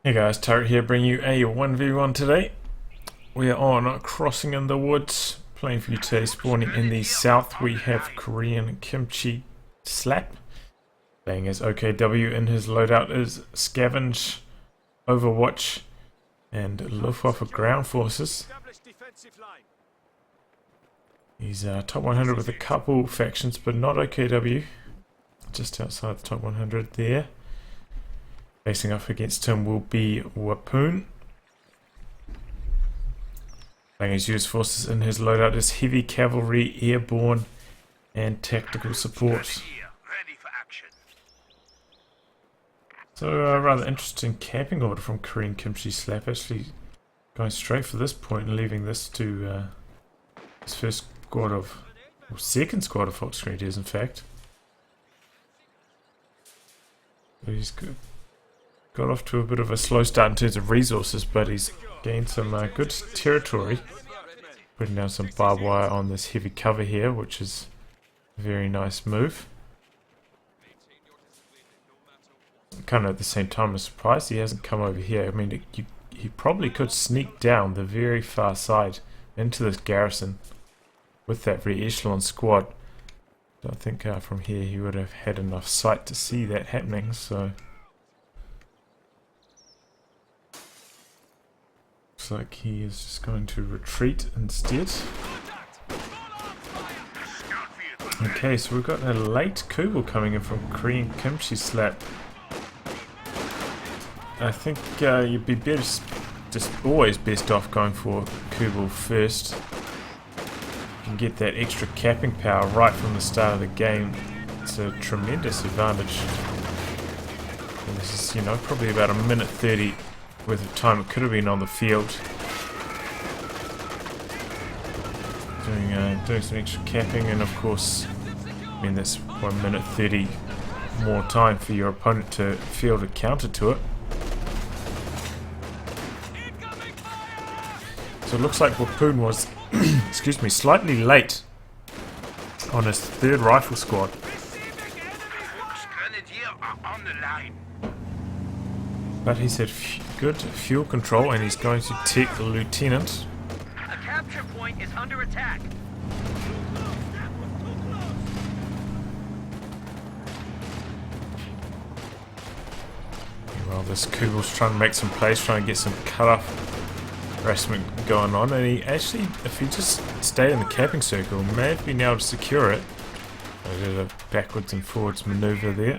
Hey guys, Turret here, bringing you a 1v1 today. We are on Crossing in the Woods, playing for you today. Spawning in the south, we have KoreanKimchiSlap, playing as OKW, and his loadout is Scavenge, Overwatch, and Luftwaffe Ground Forces. He's top 100 with a couple factions, but not OKW, just outside the top 100 there. Facing up against him will be Wapoon. Playing his US forces, in his loadout is heavy cavalry, airborne, and tactical support. So rather interesting camping order from KoreanKimchiSlap, actually going straight for this point and leaving this to his first squad of, or second squad of Fox Grenadiers in fact. But he's good. Got off to a bit of a slow start in terms of resources, but he's gained some good territory. Putting down some barbed wire on this heavy cover here, which is a very nice move. Kind of at the same time, I'm surprised he hasn't come over here. I mean, he probably could sneak down the very far side into this garrison with that re-echelon squad. I think from here he would have had enough sight to see that happening, so... Looks like he is just going to retreat instead. Okay, so we've got a late Kubel coming in from KoreanKimchiSlap. I think you'd be best, just always best off going for Kubel first. You can get that extra capping power right from the start of the game. It's a tremendous advantage. And this is, you know, probably about a minute 30 worth of time it could have been on the field. Doing some extra capping, and of course, I mean, that's 1 minute 30 more time for your opponent to field a counter to it. So it looks like Wapoon was excuse me, slightly late on his third rifle squad. But he's had good fuel control, and he's going to take the lieutenant. A capture point is under attack. Well, this Kubel's trying to make some plays, trying to get some cut-off harassment going on, and he actually, if he just stayed in the capping circle, may have been able to secure it. I did a backwards and forwards maneuver there.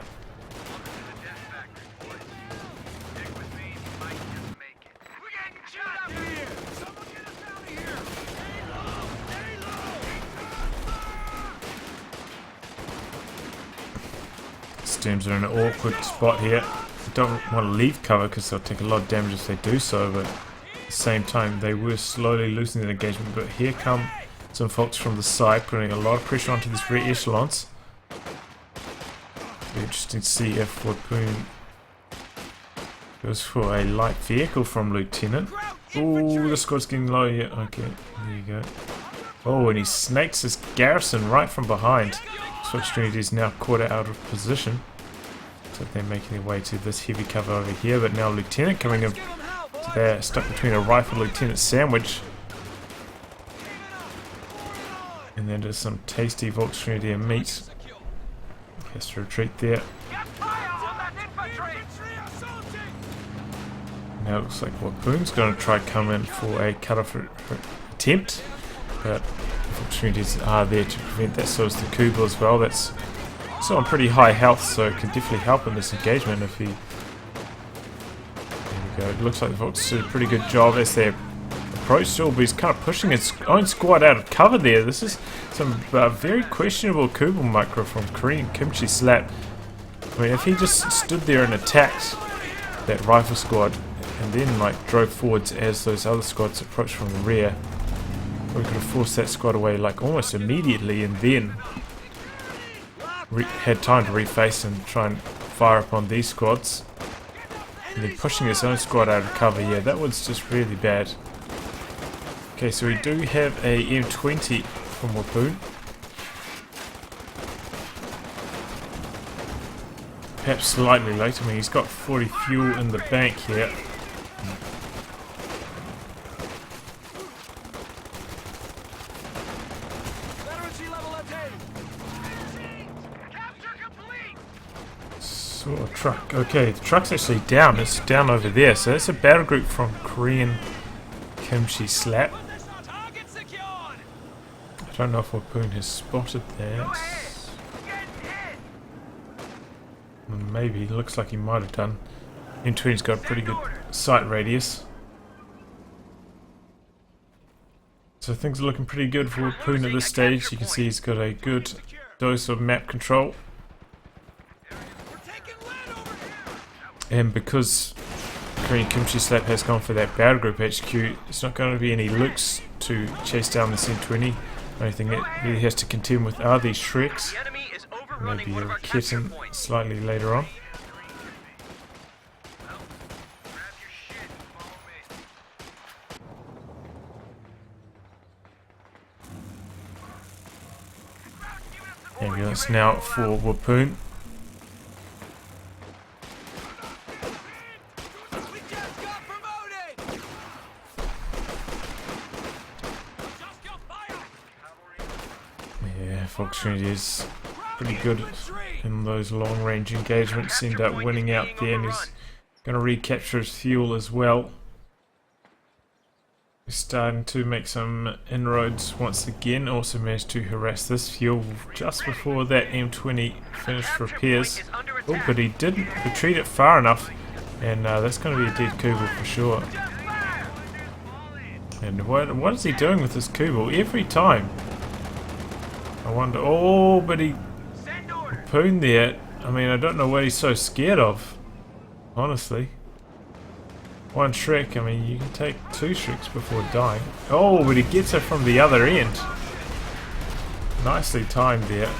Steams are in an awkward spot here. Don't want to leave cover because they'll take a lot of damage if they do so, but at the same time they were slowly losing their engagement. But here come some folks from the side, putting a lot of pressure onto these rear echelons. Be interesting to see if Wapoon goes for a light vehicle from Lieutenant. Oh, the squad's getting low here. Okay, there you go. Oh, and he snakes this garrison right from behind. Fox Grenadiers now caught out of position. So they're making their way to this heavy cover over here, but now Lieutenant coming in. So they're stuck between a rifle Lieutenant sandwich. And then there's some tasty Fox Grenadier meat. Has to retreat there. Now it looks like Wapoon's going to try come in for a cut-off attempt, but Fox Grenadiers are there to prevent that. So is the Kubel as well. That's still on pretty high health, so it can definitely help in this engagement if he... There we go. It looks like the Fox did a pretty good job as they approach still, but he's kind of pushing his own squad out of cover there. This is some very questionable Kubel micro from KoreanKimchiSlap. I mean, if he just stood there and attacked that rifle squad and then like drove forwards as those other squads approached from the rear, we could have forced that squad away like almost immediately, and then had time to reface and try and fire upon these squads. And then pushing his own squad out of cover, yeah, that was just really bad. Okay, so we do have a M20 from Wapoon. Perhaps slightly late. I mean, he's got 40 fuel in the bank here. Saw a truck. Okay, the truck's actually down. It's down over there. So that's a battle group from KoreanKimchiSlap. I don't know if Wapoon has spotted that. Maybe. Looks like he might have done. M20's got a pretty good sight radius. So things are looking pretty good for Wapoon at this stage. You can see he's got a good dose of map control. And because KoreanKimchiSlap has gone for that battle group HQ, it's not going to be any looks to chase down the M20. The only thing it really has to contend with are these Shreks. Maybe a kitten slightly later on. Ambulance now for Wapoon. Yeah, Fox Trinity is pretty good in those long range engagements, end up winning out there, and he's going to recapture his fuel as well. He's starting to make some inroads once again, also managed to harass this fuel just before that M20 finished repairs. Oh, but he didn't retreat it far enough, and that's going to be a dead Kubel for sure. And what is he doing with this Kubel every time? I wonder. Oh, but he Wapoon there. I mean, I don't know what he's so scared of, honestly. One Shrek, I mean, you can take two Shreks before dying. Oh, but he gets it from the other end. Nicely timed there.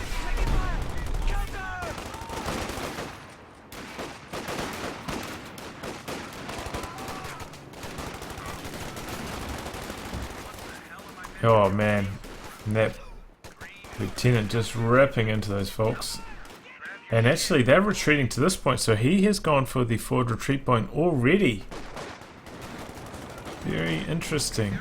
Oh man, and that lieutenant just ripping into those folks. And actually they're retreating to this point, so he has gone for the forward retreat point already. Very interesting.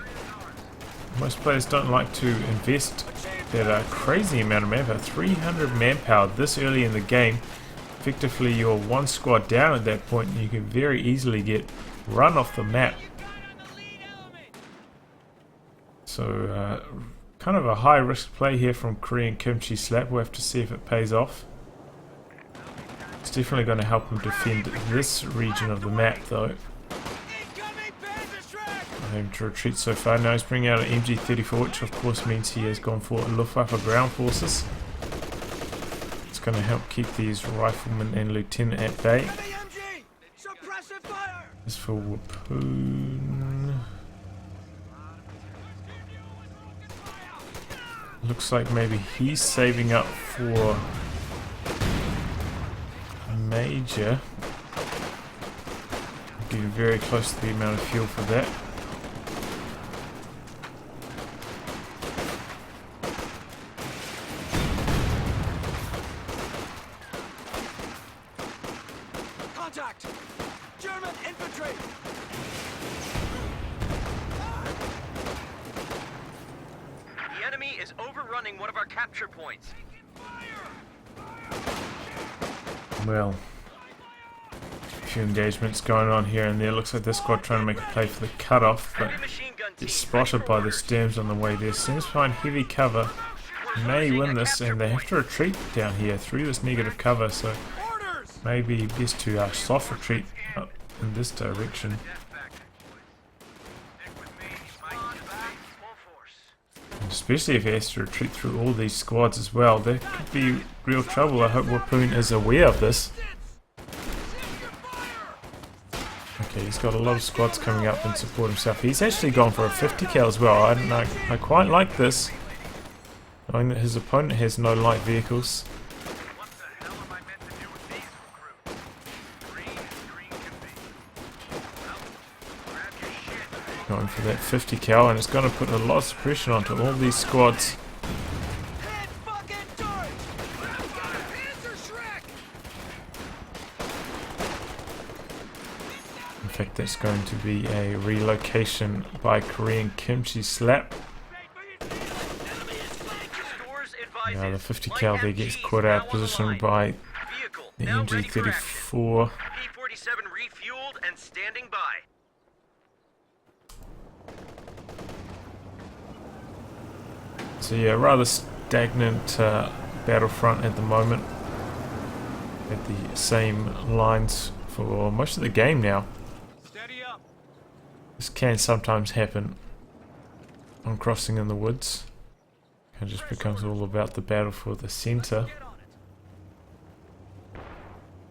Most players don't like to invest that crazy amount of manpower. 300 manpower this early in the game. Effectively you're one squad down at that point, and you can very easily get run off the map. So kind of a high risk play here from KoreanKimchiSlap. We'll have to see if it pays off. It's definitely going to help him defend this region of the map though. Him to retreat so far. Now he's bringing out an MG34, which of course means he has gone for Luftwaffe ground forces. It's going to help keep these riflemen and lieutenant at bay. As for Wapoon, looks like maybe he's saving up for a major. Getting very close to the amount of fuel for that. Contact! German infantry! The enemy is overrunning one of our capture points. Well, a few engagements going on here and there. Looks like this squad trying to make a play for the cutoff, but gets spotted by the Sturms on the way there. Seems to find heavy cover. May win this, and they have to retreat down here through this negative cover, so maybe best to soft retreat up in this direction. Especially if he has to retreat through all these squads as well. There could be real trouble. I hope Wapoon is aware of this. Okay, he's got a lot of squads coming up in support himself. He's actually gone for a 50 cal as well. I quite like this, knowing that his opponent has no light vehicles. Going for that 50 cal, and it's going to put a lot of suppression onto all these squads. In fact, that's going to be a relocation by KoreanKimchiSlap. Now the 50 cal there gets caught out of position by the MG34. P-47 refueled and standing by. So yeah, rather stagnant battlefront at the moment. At the same lines for most of the game now. This can sometimes happen on crossing in the woods. It just becomes all about the battle for the center.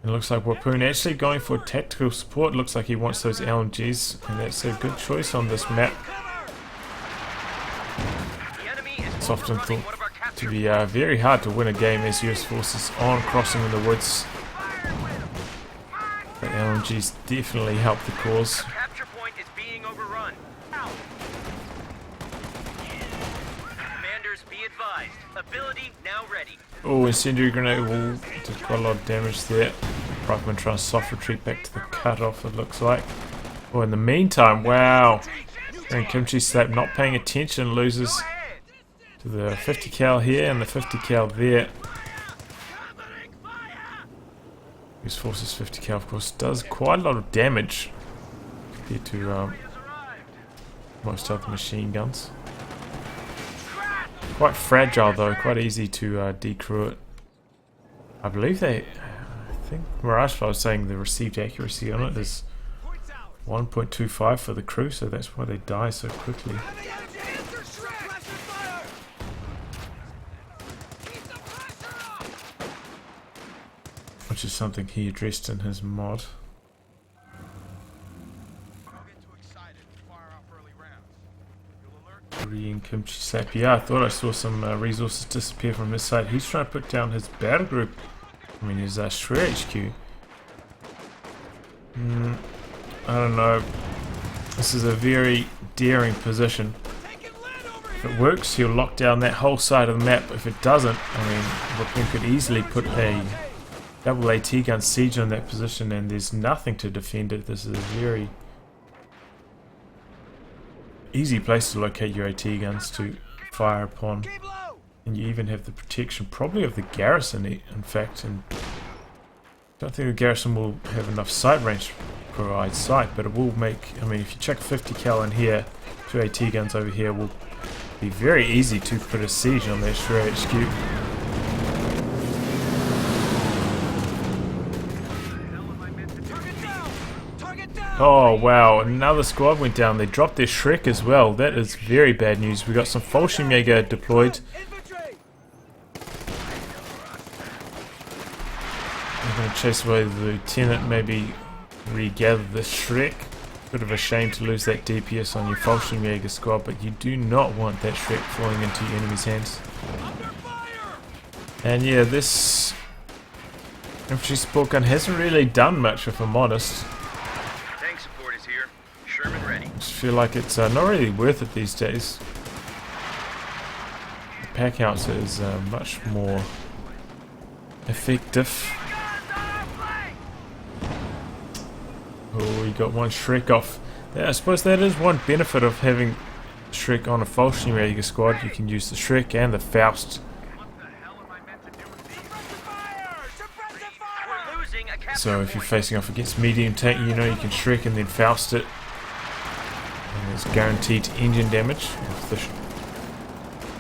It looks like Wapoon actually going for tactical support. Looks like he wants those LMGs, and that's a good choice on this map. It's often thought to be very hard to win a game as US forces on crossing in the woods. The LMGs definitely help the cause. Capture point is being overrun. Commanders, be advised. Ability now ready. Oh, incendiary grenade will do quite a lot of damage there. Rifleman trying to soft retreat back to the cutoff, it looks like. Oh, in the meantime, wow. And KimchiSlap not paying attention, loses to the 50 cal here and the 50 cal there. His forces 50 cal, of course, does quite a lot of damage compared to most other machine guns. Quite fragile though, quite easy to decrew it. I believe I think Mirage was saying the received accuracy on it is 1.25 for the crew, so that's why they die so quickly. Which is something he addressed in his mod. KoreanKimchiSlap. Yeah, I thought I saw some resources disappear from his side. He's trying to put down his battle group. I mean, his Shred HQ. I don't know. This is a very daring position. If it works, he'll lock down that whole side of the map. If it doesn't, I mean, Wapoon could easily put a double AT gun siege on that position, and there's nothing to defend it. This is a very easy place to locate your AT guns to fire upon, and you even have the protection probably of the garrison in fact, and I don't think the garrison will have enough sight range to provide sight, but it will make, I mean, if you chuck 50 cal in here, 2 AT guns over here, will be very easy to put a siege on that Shred HQ. Oh wow, another squad went down. They dropped their Shrek as well. That is very bad news. We got some Fallschirmjäger deployed. I'm going to chase away the lieutenant, maybe regather the Shrek. Bit of a shame to lose that DPS on your Fallschirmjäger squad, but you do not want that Shrek falling into your enemy's hands. And yeah, this infantry support gun hasn't really done much, if I'm honest. I just feel like it's not really worth it these days. The pack house is much more effective. Oh, we got one Shrek off. Yeah, I suppose that is one benefit of having Shrek on a Fallschirmjäger squad. You can use the Shrek and the Faust. So if you're facing off against medium tank, you know you can Shrek and then Faust it. And it's guaranteed engine damage if the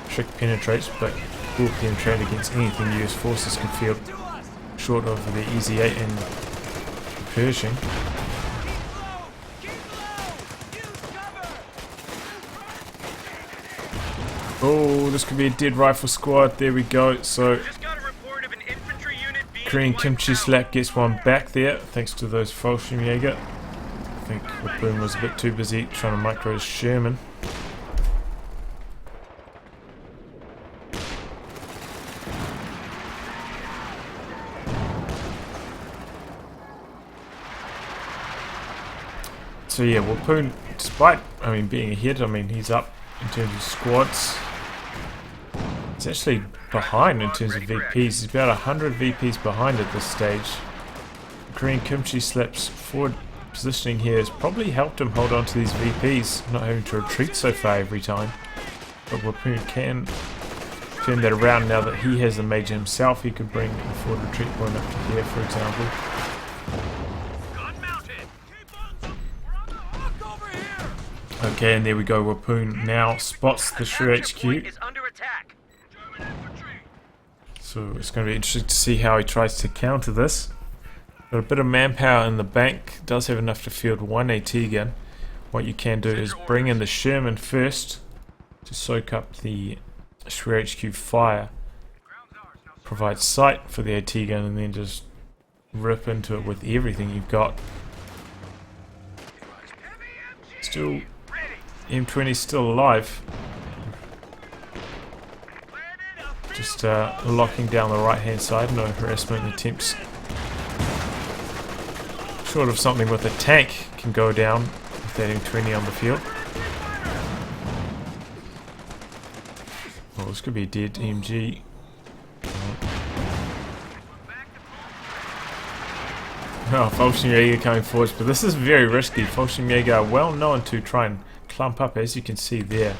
Shrek penetrates, but will penetrate against anything US forces can field, short of the Easy 8 and Pershing. Oh, this could be a dead rifle squad. There we go. So KoreanKimchiSlap gets one back there, thanks to those Fallschirmjäger. I think Wapoon was a bit too busy trying to micro his Sherman. So yeah, Wapoon, despite being ahead, he's up in terms of squads. He's actually behind in terms of VPs. He's about 100 VPs behind at this stage. KoreanKimchiSlap's forward positioning here has probably helped him hold on to these VPs, not having to retreat so far every time. But Wapoon can turn that around now that he has the major himself. He could bring a forward retreat point up to here, for example. Okay, and there we go. Wapoon now spots the COH2. So it's going to be interesting to see how he tries to counter this. Got a bit of manpower in the bank. Does have enough to field one AT gun. What you can do is bring in the Sherman first to soak up the COH2 fire. Provide sight for the AT gun and then just rip into it with everything you've got. Still, M20's still alive. Just locking down the right hand side. No harassment attempts. Short of something with a tank can go down with that M20 on the field. Well, this could be a dead MG. Oh, Fallschirmjäger coming forwards, but this is very risky. Fallschirmjäger are well known to try and clump up, as you can see there,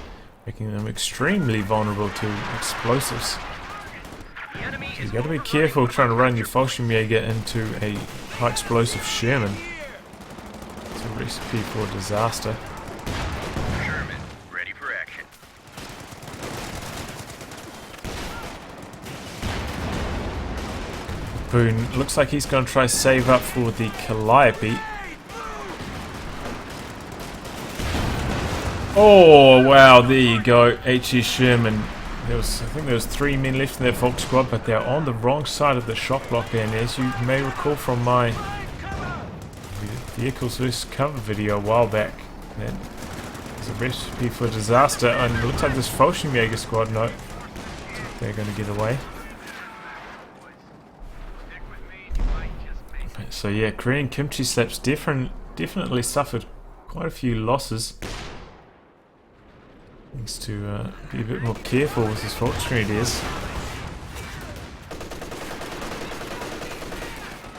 making them extremely vulnerable to explosives. So you've got to be careful trying to run your Fallschirmjäger into a high explosive Sherman. It's a recipe for disaster. Sherman, ready for action. Boone looks like he's going to try save up for the Calliope. Oh wow, there you go, HE Sherman. I think there was 3 men left in that Volk squad, but they're on the wrong side of the shock block, and as you may recall from my vehicles versus cover video a while back, that is a recipe for disaster. And it looks like this Fallschirmjäger squad, no, they're going to get away. So yeah, KoreanKimchiSlap's definitely suffered quite a few losses. Needs to be a bit more careful with his Volksgrenadiers.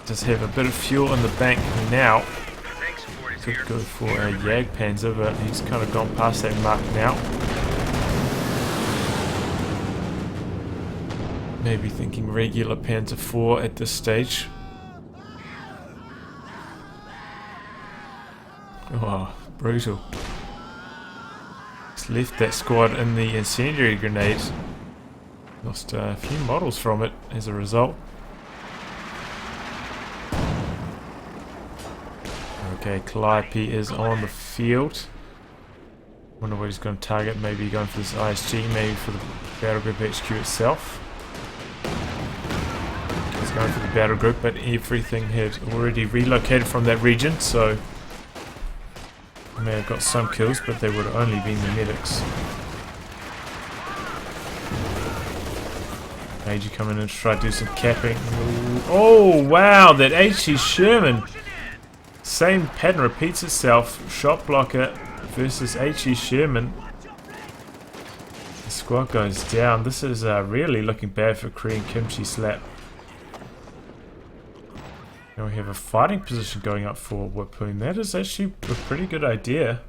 Does have a bit of fuel in the bank now. Could go for a Jagdpanzer, but he's kind of gone past that mark now. Maybe thinking regular Panzer IV at this stage. Oh, brutal. Left that squad in the incendiary grenade. Lost a few models from it as a result. Okay, Calliope is on the field. Wonder what he's going to target. Maybe going for this ISG, maybe for the battle group HQ itself. He's going for the battle group, but everything had already relocated from that region, so may have got some kills, but they would have only been the medics. Major coming in to try to do some capping. Oh wow, that HE Sherman! Same pattern repeats itself. Shot blocker versus HE Sherman. The squad goes down. This is really looking bad for KoreanKimchiSlap. Now we have a fighting position going up for Wapoon. That is actually a pretty good idea.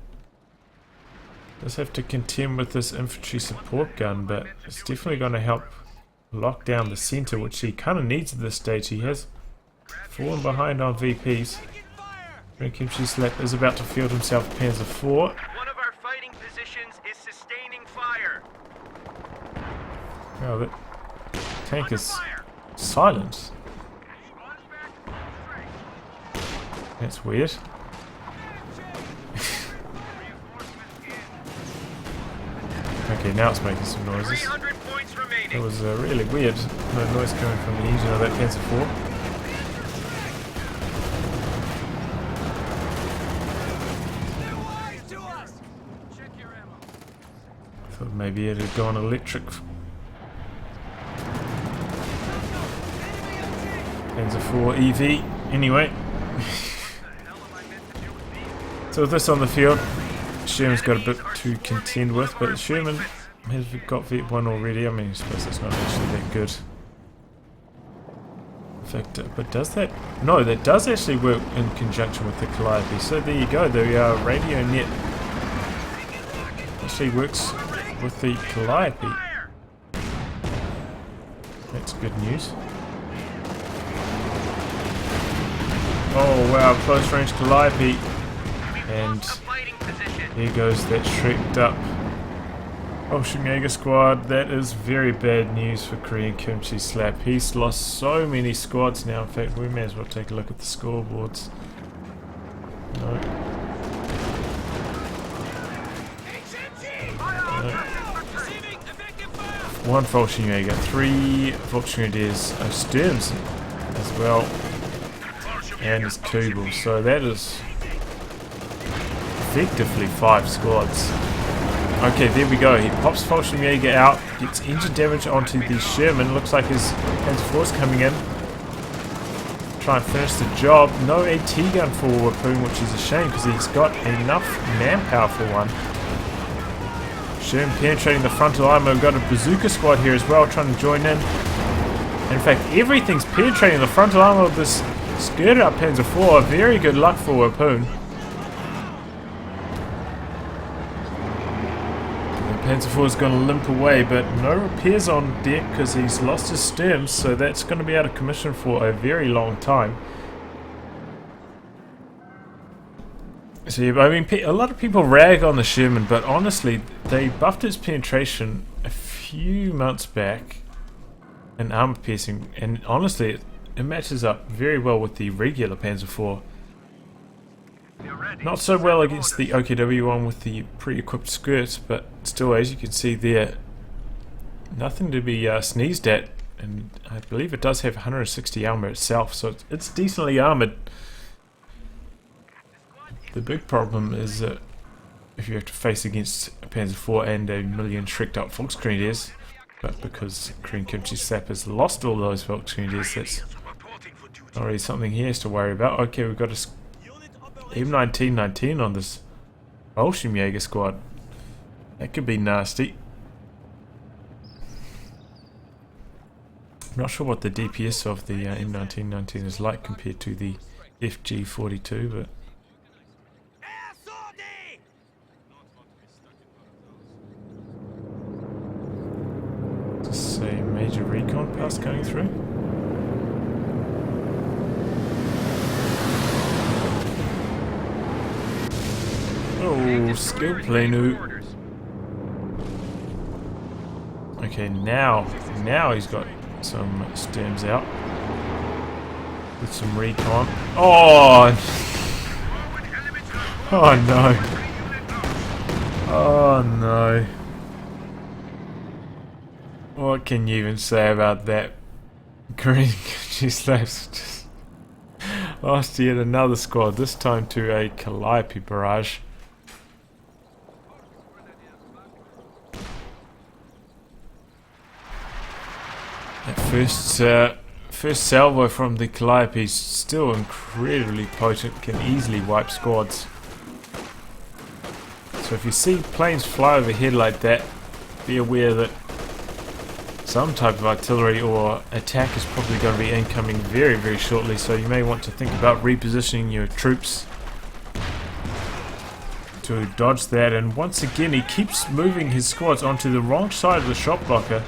Does have to contend with this infantry support gun, but it's definitely going to help lock down the center, which he kind of needs at this stage. He has fallen behind on VPs. KoreanKimchiSlap is about to field himself Panzer IV. One of our fighting positions is sustaining fire. Oh, that tank is silent. That's weird. Okay, now it's making some noises. It was really weird. No noise coming from the engine of that Panzer IV. Thought maybe it had gone electric. Panzer IV EV. Anyway. So with this on the field, Sherman's got a bit to contend with, but Sherman has got Vet 1 already. I mean, I suppose that's not actually that good. fact, but does that? No, that does actually work in conjunction with the Calliope. So there you go. The radio net actually works with the Calliope. That's good news. Oh wow, close range Calliope. And there goes that shreked up Fallschirmjäger squad. That is very bad news for KoreanKimchiSlap. He's lost so many squads now. In fact, we may as well take a look at the scoreboards. No. One Fallschirmjäger, 3 Volksgrenadiers, Sturms as well, and his Kugel. So that is effectively 5 squads. Okay, there we go. He pops Fallschirmjäger out, gets engine damage onto the Sherman. Looks like his Panzer IV coming in. Try and finish the job. No AT gun for Wapoon, which is a shame because he's got enough manpower for one. Sherman penetrating the frontal armor. We've got a bazooka squad here as well trying to join in. In fact, everything's penetrating the frontal armor of this skirted up Panzer IV. Very good luck for Wapoon. Panzer IV is going to limp away, but no repairs on deck because he's lost his Sturms, so that's going to be out of commission for a very long time. So yeah, I mean, a lot of people rag on the Sherman, but honestly, they buffed its penetration a few months back in armor piercing, and honestly, it matches up very well with the regular Panzer IV. Not so well against the OKW one with the pre-equipped skirts, but still, as you can see there, nothing to be sneezed at, and I believe it does have 160 armor itself, so it's decently armored. The big problem is that if you have to face against a Panzer IV and a million shreked up Volksgrenadiers, but because KoreanKimchiSlap has lost all those Volksgrenadiers, that's not really something he has to worry about. Okay, we've got a M1919 on this Fallschirmjäger squad. That could be nasty. I'm not sure what the DPS of the M1919 is like compared to the FG42, but just a major recon pass going through. Oh, skill plane. Okay, now he's got some Sturms out with some recon. Oh, oh no! Oh no! What can you even say about that? KoreanKimchiSlap's just lost yet another squad. This time to a Calliope barrage. First salvo from the Calliope is still incredibly potent, can easily wipe squads. So if you see planes fly overhead like that, be aware that some type of artillery or attack is probably going to be incoming very, very shortly, so you may want to think about repositioning your troops to dodge that. And once again, he keeps moving his squads onto the wrong side of the shot blocker.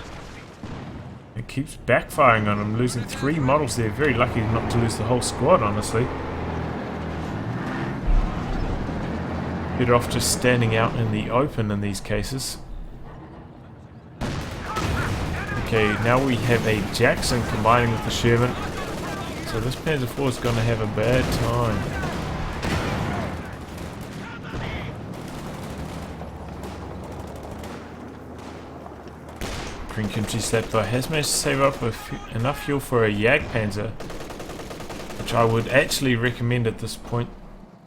It keeps backfiring on him, losing 3 models there. Very lucky not to lose the whole squad, honestly. Better off just standing out in the open in these cases. Okay, now we have a Jackson combining with the Sherman. So this Panzer IV is going to have a bad time. KoreanKimchiSlap though has managed to save up enough fuel for a Jagdpanzer, which I would actually recommend at this point.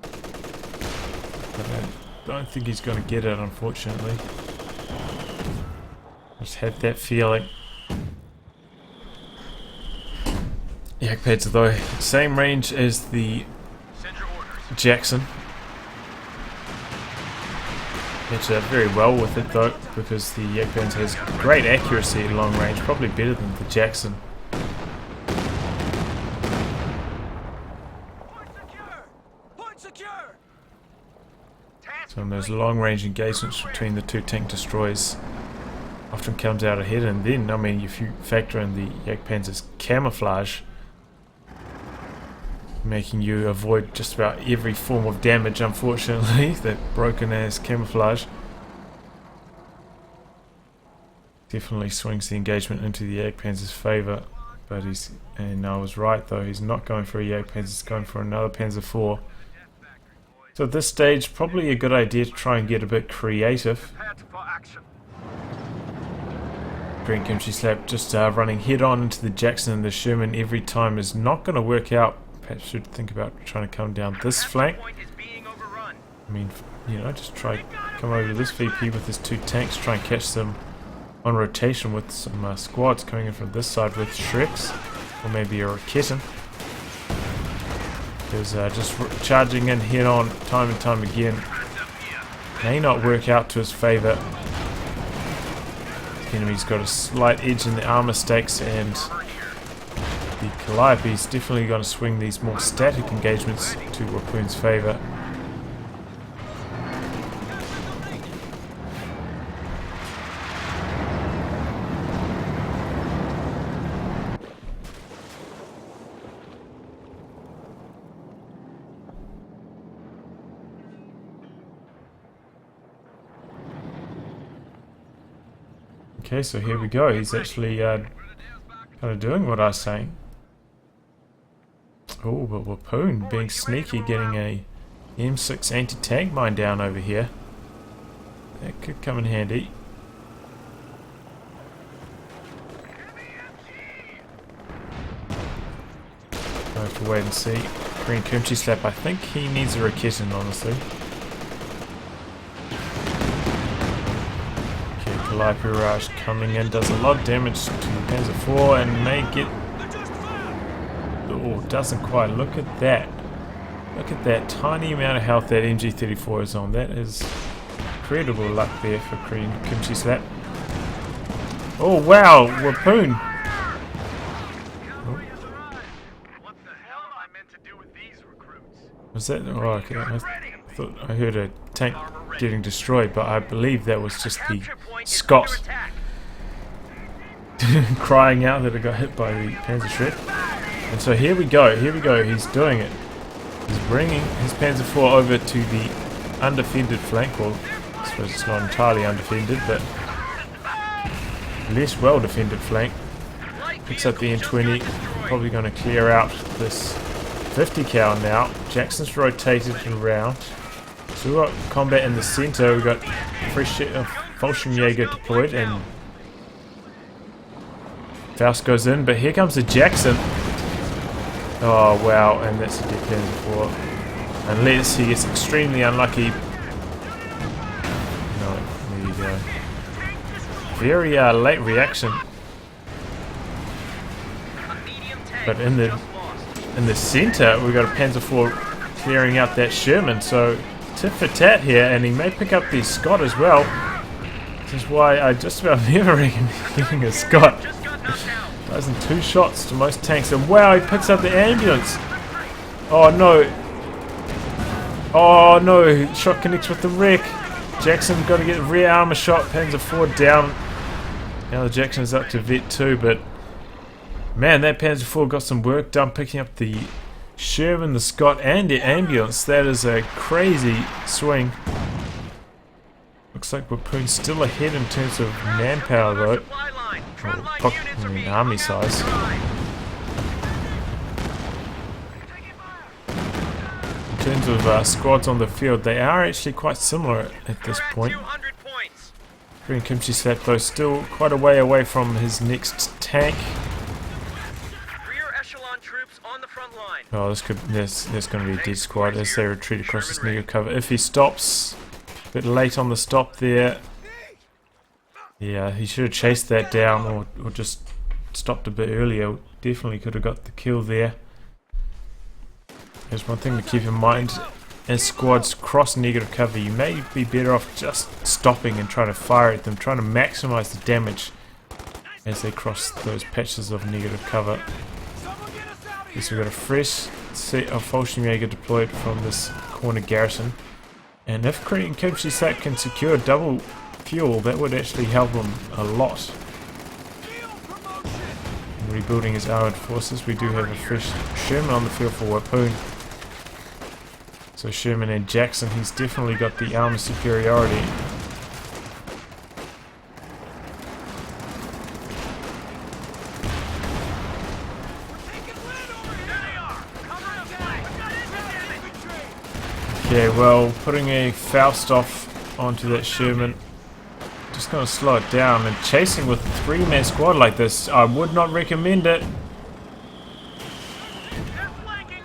But I don't think he's going to get it, unfortunately. I just had that feeling. Jagdpanzer though, same range as the Jackson. Matches up very well with it though, because the Wapoon has great accuracy at long range, probably better than the Jackson. So in those long-range engagements between the two tank destroyers, often comes out ahead. And then, I mean, if you factor in the Jagdpanzer's camouflage, making you avoid just about every form of damage, unfortunately, that broken ass camouflage definitely swings the engagement into the Jagdpanzer's favour. But and I was right though, he's not going for a Jagdpanzer, he's going for another Panzer IV. So at this stage, probably a good idea to try and get a bit creative. KoreanKimchiSlap just running head on into the Jackson and the Sherman every time is not going to work out. Perhaps should think about trying to come down this flank. I mean, you know, just try come over to this VP with his two tanks, try and catch them on rotation with some squads coming in from this side with Shreks, or maybe a Raketin. Because just charging in head on time and time again may not work out to his favour. The enemy's got a slight edge in the armour stakes, and the Calliope's definitely going to swing these more static engagements to Wapoon's favour. Okay, so here we go. He's actually kind of doing what I was saying. Oh, but Wapoon being sneaky, getting a M6 anti-tank mine down over here. That could come in handy. I'll have to wait and see. KoreanKimchiSlap, I think he needs a Raketin, honestly. Calliope Rush coming in, does a lot of damage to Panzer IV and may get... Oh, doesn't quite. Look at that. Look at that tiny amount of health that MG34 is on. That is incredible luck there for KoreanKimchiSlap. Oh wow, Wapoon! Was that... Oh, okay. I thought I heard a tank getting destroyed, but I believe that was just the Scot crying out that it got hit by the Panzer Shrek. And so here we go, he's doing it. He's bringing his Panzer IV over to the undefended flank. Well, I suppose it's not entirely undefended, but less well defended flank. Picks up the N20, probably going to clear out this 50 cal now. Jackson's rotated around. So we've got combat in the centre, we've got fresh Fallschirmjäger deployed, and Faust goes in, but here comes the Jackson. Oh wow, and that's a dead Panzer IV. Unless he gets extremely unlucky. No, there you go. Very late reaction. But in the centre, we've got a Panzer IV clearing out that Sherman, so tit for tat here, and he may pick up the Scot as well. This is why I just about never recommend getting a Scot. Does in 2 shots to most tanks, and wow, he picks up the ambulance. Oh no. Oh no, shot connects with the wreck. Jackson got to get a rear armour shot, Panzer IV down. Now the Jackson is up to Vet 2, but man, that Panzer IV got some work done picking up the Sherman, the Scot, and the ambulance. That is a crazy swing. Looks like Wapoon's still ahead in terms of manpower though. I mean, army size. In terms of squads on the field, they are actually quite similar at this point. KoreanKimchiSlap though still quite a way away from his next tank. Oh, that's going to be a dead squad as they retreat across this negative cover. If he stops, a bit late on the stop there. Yeah, he should have chased that down or just stopped a bit earlier. Definitely could have got the kill there. There's one thing to keep in mind. As squads cross negative cover, you may be better off just stopping and trying to fire at them, trying to maximize the damage as they cross those patches of negative cover. Yes, we've got a fresh set of Fallschirmjäger deployed from this corner garrison. And if KoreanKimchiSlap can secure double fuel, that would actually help him a lot. Rebuilding his armoured forces, we do have a fresh Sherman on the field for Wapoon. So Sherman and Jackson, he's definitely got the armour superiority. Okay, well, putting a Faust off onto that Sherman, just going to slow it down, and chasing with a 3-man squad like this, I would not recommend it.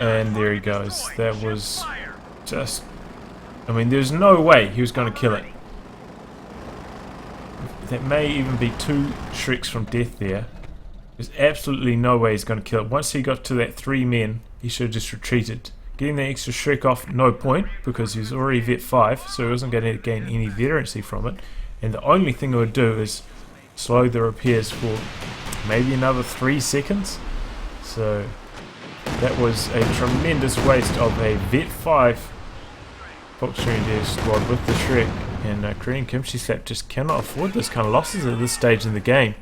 And there he goes. That was just, I mean, there's no way he was going to kill it. That may even be 2 Shreks from death there. There's absolutely no way he's going to kill it. Once he got to that 3 men, he should have just retreated. Getting the extra Shrek off, no point, because he's already vet 5, so he wasn't going to gain any veterancy from it. And the only thing it would do is slow the repairs for maybe another 3 seconds. So that was a tremendous waste of a vet 5 Volkswagen squad with the Shrek. And KoreanKimchiSlap just cannot afford this kind of losses at this stage in the game.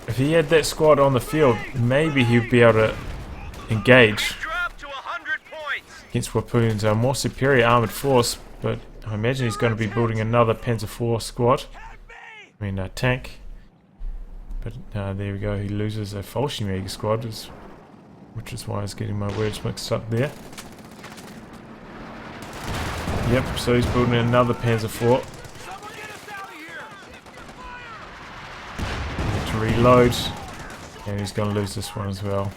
If he had that squad on the field, maybe he'd be able to engage against Wapoon's more superior armoured force, but I imagine he's going to be building another Panzer IV squad. I mean, tank. But there we go, he loses a Fallschirmjäger squad, which is why I was getting my words mixed up there. Yep, so he's building another Panzer IV. To reload, and he's going to lose this one as well.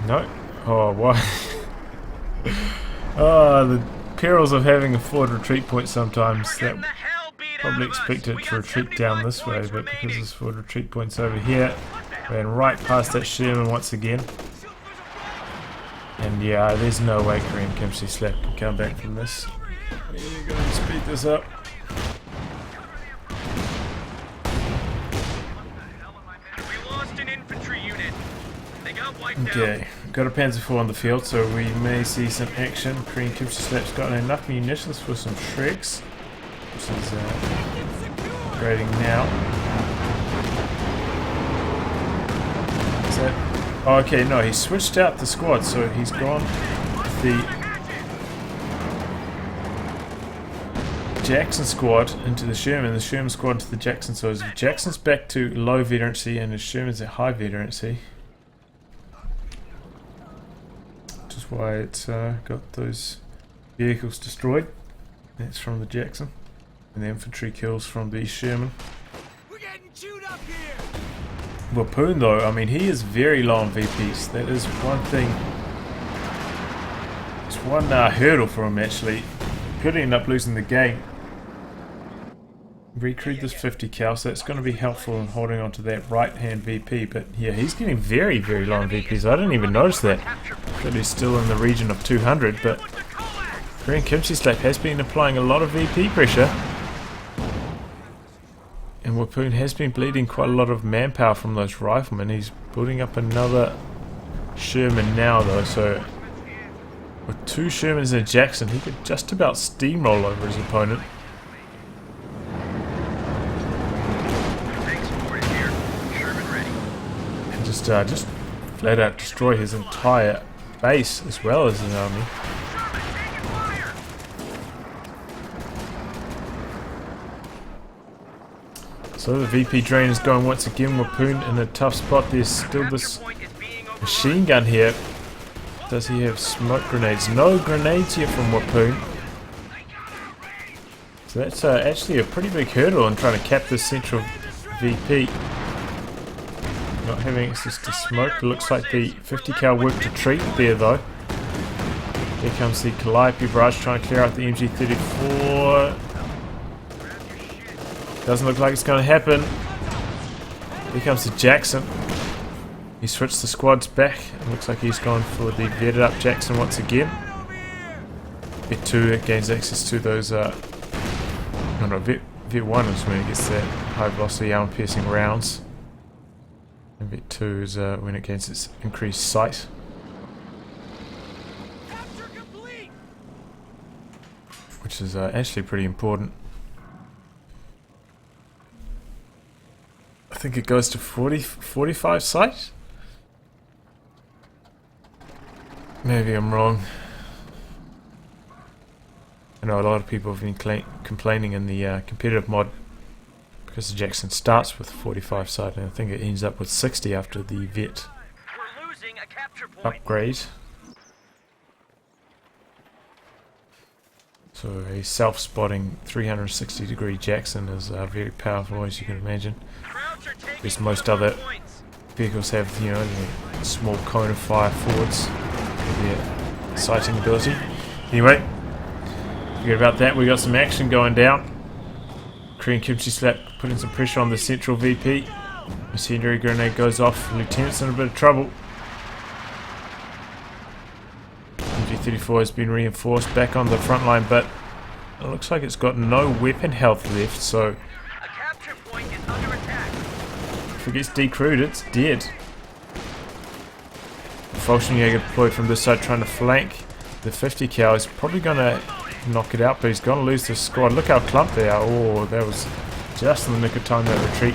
No. Oh, why? Oh, the perils of having a forward retreat point sometimes. That probably expected it to retreat down this way, but because this forward retreat point's over here, ran right past that Sherman once again. And yeah, there's no way KoreanKimchiSlap can come back from this. There you go, speed this up. Okay, got a Panzer IV on the field, so we may see some action. KoreanKimchiSlap's got enough munitions for some Shreks, which is upgrading now. Is that? Oh, okay, no, he switched out the squad, so he's gone with the Jackson squad into the Sherman squad into the Jackson. So his Jackson's back to low veterancy and his Sherman's at high veterancy. Which is why it's got those vehicles destroyed. That's from the Jackson. And the infantry kills from the Sherman. We're getting chewed up here. Wapoon though, I mean, he is very low on VPs. That is one thing. It's one hurdle for him actually. Could end up losing the game. Recruit this 50 cal, so it's going to be helpful in holding on to that right hand VP. But yeah, he's getting very, very low on VPs. I didn't even notice that. That he's still in the region of 200, but KoreanKimchiSlap has been applying a lot of VP pressure. And Wapoon has been bleeding quite a lot of manpower from those riflemen. He's building up another Sherman now though, so with 2 Shermans and a Jackson, he could just about steamroll over his opponent. And just flat out destroy his entire base as well as his army. So the VP drain is going once again. Wapoon in a tough spot. There's still this machine gun here. Does he have smoke grenades? No grenades here from Wapoon. So that's actually a pretty big hurdle in trying to cap this central VP. Not having access to smoke. Looks like the 50 cal worked a treat there though. Here comes the Calliope barrage trying to clear out the MG34. Doesn't look like it's going to happen. Here comes the Jackson. He switched the squads back. It looks like he's gone for the vetted up Jackson once again. Vet 2 gains access to those. Vet V1 is when it gets that high velocity armor piercing rounds. And V2 is when it gains its increased sight. Capture complete. Which is actually pretty important. I think it goes to 45 sight? Maybe I'm wrong. I know a lot of people have been complaining in the competitive mod because the Jackson starts with 45 sight and I think it ends up with 60 after the vet We're losing a capture point. upgrade. So a self-spotting 360 degree Jackson is very powerful, as you can imagine. Crowds are taking Because one most of our other points. vehicles have, you know, the small cone of fire forwards for their sighting ability. Anyway, forget about that. We got some action going down. KoreanKimchiSlap putting some pressure on the central VP. Incendiary grenade goes off. Lieutenant's in a bit of trouble. MG34 has been reinforced back on the front line, but it looks like it's got no weapon health left, so A capture point is under attack. if it gets decrewed, it's dead. Jäger deployed from this side trying to flank the 50 cal. Is probably going to knock it out, but he's going to lose the squad. Look how clumped they are. Oh, that was just in the nick of time, that retreat.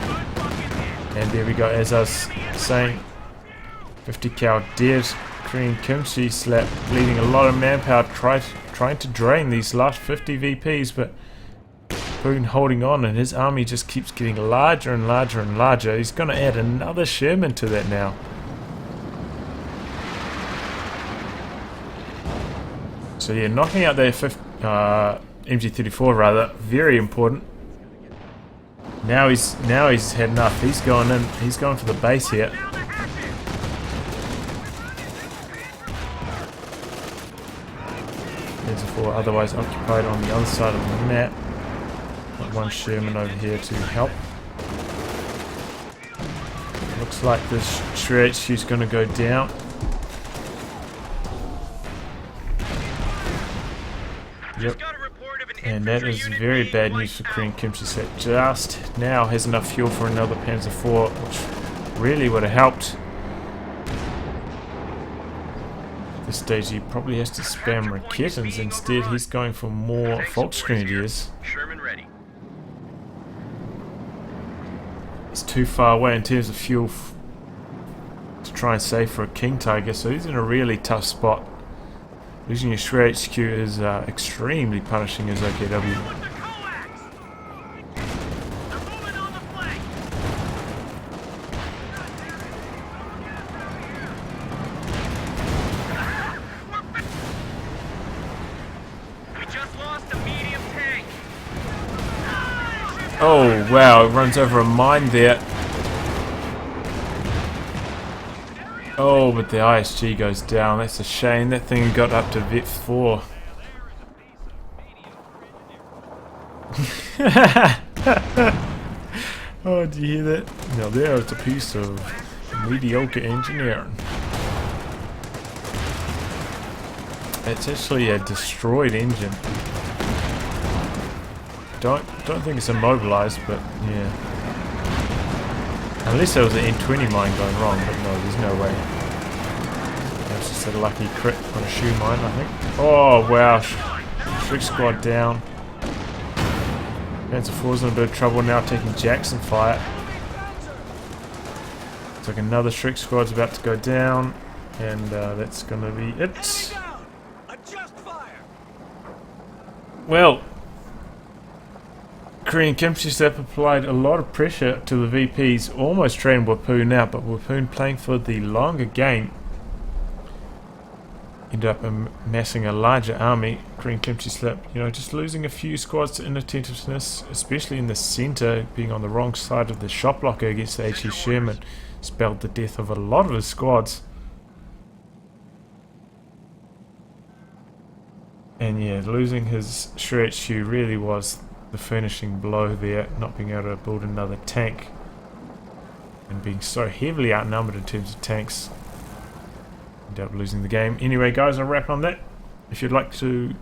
And there we go, as I was saying, 50 cal dead. KoreanKimchiSlap bleeding a lot of manpower trying to drain these last 50 VPs, but Wapoon holding on, and his army just keeps getting larger and larger and larger. He's going to add another Sherman to that now. So yeah, knocking out their MG34 rather, very important. Now he's had enough. He's going in. He's going for the base here. Heretofore otherwise occupied on the other side of the map. Got one Sherman over here to help. Looks like this HQ is going to go down. Yep. And that is very bad news for KoreanKimchiSlap. Just now has enough fuel for another Panzer IV, which really would have helped. At this stage he probably has to spam Raketins. Instead he's going for more Volksgrenadiers. Sherman ready. He's too far away in terms of fuel to try and save for a King Tiger, so he's in a really tough spot. Losing your HQ is extremely punishing as OKW. Oh wow, it runs over a mine there. Oh, but the ISG goes down. That's a shame. That thing got up to Vet 4. Oh, do you hear that? Now there is a piece of mediocre engineering. It's actually a destroyed engine. Don't think it's immobilized, but yeah. Unless there was an N20 mine going wrong, but no, there's no way. That was just a lucky crit on a shoe mine, I think. Oh wow, Shrek squad down. Panzer IV's in a bit of trouble now, taking Jackson fire. Looks like another Shrek squad's about to go down, and that's gonna be it. Well, KoreanKimchiSlap applied a lot of pressure to the VPs, almost trained Wapoon now, but Wapoon playing for the longer game ended up amassing a larger army. KoreanKimchiSlap, you know, just losing a few squads to inattentiveness, especially in the center, being on the wrong side of the shot blocker against the HE Sherman, spelled the death of a lot of his squads. And yeah, losing his HQ really was the finishing blow there, not being able to build another tank and being so heavily outnumbered in terms of tanks. Ended up losing the game. Anyway guys, I'll wrap on that. If you'd like to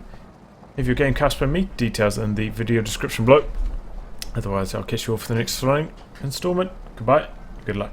have your game cast by me, details in the video description below. Otherwise, I'll catch you all for the next installment. Goodbye. Good luck.